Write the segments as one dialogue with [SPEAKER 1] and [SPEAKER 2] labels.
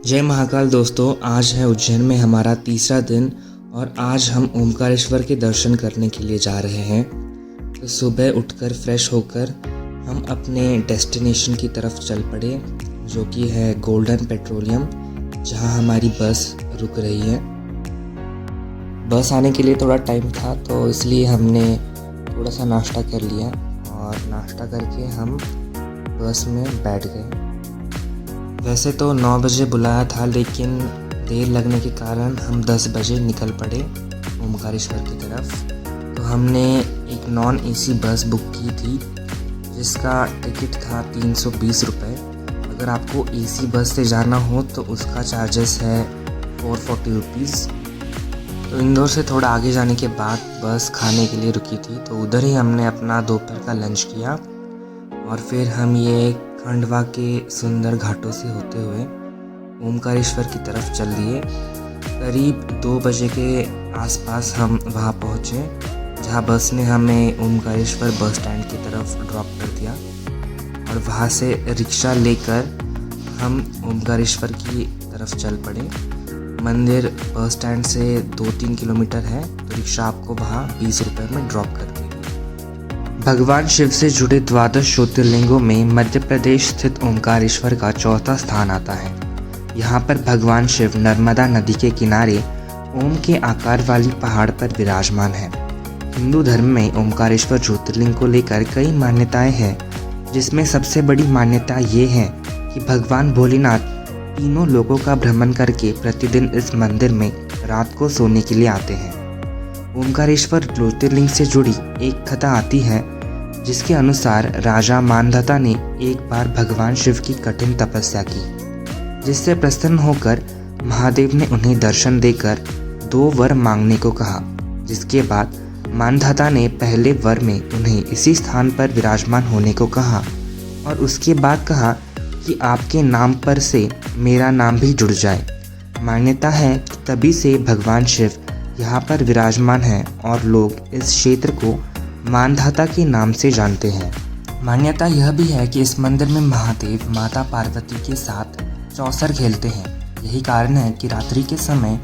[SPEAKER 1] जय महाकाल दोस्तों, आज है उज्जैन में हमारा तीसरा दिन और आज हम ओमकारेश्वर के दर्शन करने के लिए जा रहे हैं। तो सुबह उठकर फ्रेश होकर हम अपने डेस्टिनेशन की तरफ चल पड़े, जो कि है गोल्डन पेट्रोलियम, जहां हमारी बस रुक रही है। बस आने के लिए थोड़ा टाइम था तो इसलिए हमने थोड़ा सा नाश्ता कर लिया और नाश्ता करके हम बस में बैठ गए। वैसे तो 9 बजे बुलाया था, लेकिन देर लगने के कारण हम 10 बजे निकल पड़े ओमकारेश्वर की तरफ। तो हमने एक नॉन एसी बस बुक की थी जिसका टिकट था 320 रुपये। अगर आपको एसी बस से जाना हो तो उसका चार्जेस है 440 रुपीज़। तो इंदौर से थोड़ा आगे जाने के बाद बस खाने के लिए रुकी थी, तो उधर ही हमने अपना दोपहर का लंच किया और फिर हम ये खंडवा के सुंदर घाटों से होते हुए ओमकारेश्वर की तरफ चल दिए। करीब 2 बजे के आसपास हम वहाँ पहुँचे, जहाँ बस ने हमें ओमकारेश्वर बस स्टैंड की तरफ ड्रॉप कर दिया और वहाँ से रिक्शा लेकर हम ओमकारेश्वर की तरफ चल पड़े। मंदिर बस स्टैंड से 2-3 किलोमीटर है, तो रिक्शा आपको वहाँ 20 रुपये में ड्रॉप कर देगी। भगवान शिव से जुड़े 12 ज्योतिर्लिंगों में मध्य प्रदेश स्थित ओमकारेश्वर का चौथा स्थान आता है। यहाँ पर भगवान शिव नर्मदा नदी के किनारे ओम के आकार वाली पहाड़ पर विराजमान है। हिंदू धर्म में ओमकारेश्वर ज्योतिर्लिंग को लेकर कई मान्यताएं हैं, जिसमें सबसे बड़ी मान्यता ये है कि भगवान भोलेनाथ तीनों लोकों का भ्रमण करके प्रतिदिन इस मंदिर में रात को सोने के लिए आते हैं। ओमकारेश्वर ज्योतिर्लिंग से जुड़ी एक कथा आती है, जिसके अनुसार राजा मानधाता ने एक बार भगवान शिव की कठिन तपस्या की, जिससे प्रसन्न होकर महादेव ने उन्हें दर्शन देकर 2 वर मांगने को कहा। जिसके बाद मानधाता ने पहले वर में उन्हें इसी स्थान पर विराजमान होने को कहा और उसके बाद कहा कि आपके नाम पर से मेरा नाम भी जुड़ जाए। मान्यता है कि तभी से भगवान शिव यहाँ पर विराजमान हैं और लोग इस क्षेत्र को मानधाता के नाम से जानते हैं। मान्यता यह भी है कि इस मंदिर में महादेव माता पार्वती के साथ चौसर खेलते हैं। यही कारण है कि रात्रि के समय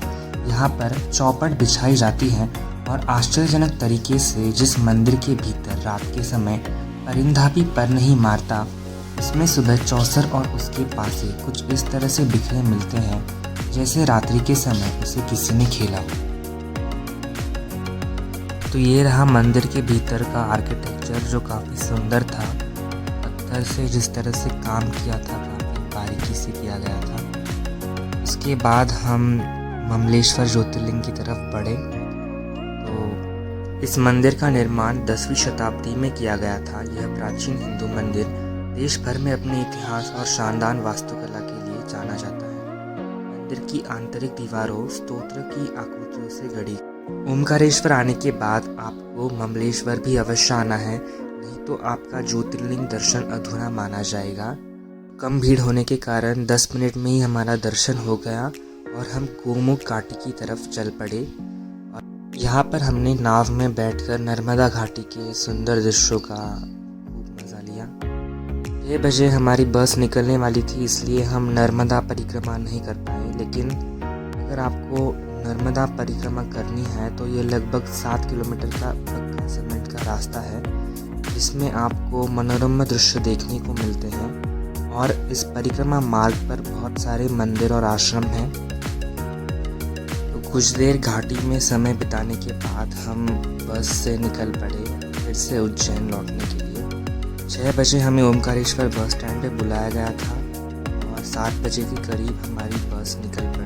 [SPEAKER 1] यहाँ पर चौपट बिछाई जाती है और आश्चर्यजनक तरीके से जिस मंदिर के भीतर रात के समय परिंदा भी पर नहीं मारता, उसमें सुबह चौसर और उसके पासे कुछ इस तरह से बिखरे मिलते हैं, जैसे रात्रि के समय उसे किसी ने खेला हो। तो ये रहा मंदिर के भीतर का आर्किटेक्चर, जो काफ़ी सुंदर था। पत्थर से जिस तरह से काम किया था, काफ़ी बारीकी से किया गया था। उसके बाद हम ममलेश्वर ज्योतिर्लिंग की तरफ बढ़े। तो इस मंदिर का निर्माण 10वीं शताब्दी में किया गया था। यह प्राचीन हिंदू मंदिर देश भर में अपने इतिहास और शानदार वास्तुकला के लिए जाना जाता है। मंदिर की आंतरिक दीवारों स्तोत्र की आकृतियों से गढ़ी। ओमकारेश्वर आने के बाद आपको ममलेश्वर भी अवश्य आना है, नहीं तो आपका ज्योतिर्लिंग दर्शन अधूरा माना जाएगा। कम भीड़ होने के कारण 10 मिनट में ही हमारा दर्शन हो गया और हम गोमुख घाटी की तरफ चल पड़े। और यहाँ पर हमने नाव में बैठकर नर्मदा घाटी के सुंदर दृश्यों का खूब मज़ा लिया। 6 बजे हमारी बस निकलने वाली थी, इसलिए हम नर्मदा परिक्रमा नहीं कर पाए। लेकिन अगर आपको नर्मदा परिक्रमा करनी है तो ये लगभग 7 किलोमीटर का पक्का सीमेंट का रास्ता है, जिसमें आपको मनोरम दृश्य देखने को मिलते हैं और इस परिक्रमा मार्ग पर बहुत सारे मंदिर और आश्रम हैं। तो कुछ देर घाटी में समय बिताने के बाद हम बस से निकल पड़े फिर से उज्जैन लौटने के लिए। 6 बजे हमें ओमकारेश्वर बस स्टैंड पे बुलाया गया था और 7 बजे के करीब हमारी बस निकल पड़ी।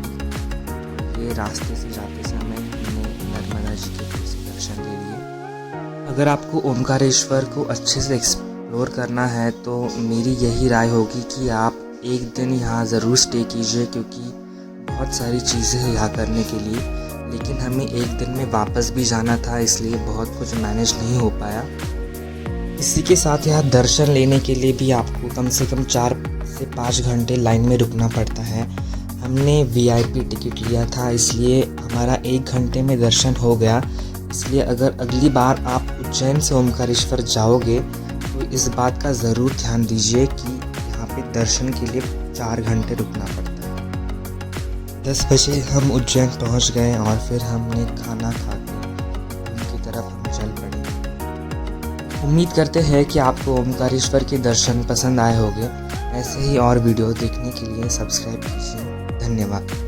[SPEAKER 1] ये रास्ते से जाते समय हमने नर्मदा जी के दर्शन ले लिए। अगर आपको ओमकारेश्वर को अच्छे से एक्सप्लोर करना है तो मेरी यही राय होगी कि आप एक दिन यहाँ ज़रूर स्टे कीजिए, क्योंकि बहुत सारी चीज़ें हैं यहाँ करने के लिए। लेकिन हमें एक दिन में वापस भी जाना था, इसलिए बहुत कुछ मैनेज नहीं हो पाया। इसी के साथ यहाँ दर्शन लेने के लिए भी आपको कम से कम 4 से 5 घंटे लाइन में रुकना पड़ता है। हमने VIP टिकट लिया था, इसलिए हमारा 1 घंटे में दर्शन हो गया। इसलिए अगर अगली बार आप उज्जैन से ओमकारेश्वर जाओगे तो इस बात का ज़रूर ध्यान दीजिए कि यहाँ पे दर्शन के लिए 4 घंटे रुकना पड़ता है। 10 बजे हम उज्जैन पहुंच गए और फिर हमने खाना खा के उनकी तरफ हम चल पड़े। उम्मीद करते हैं कि आपको ओमकारेश्वर के दर्शन पसंद आए होंगे। ऐसे ही और वीडियो देखने के लिए सब्सक्राइब कीजिए। धन्यवाद।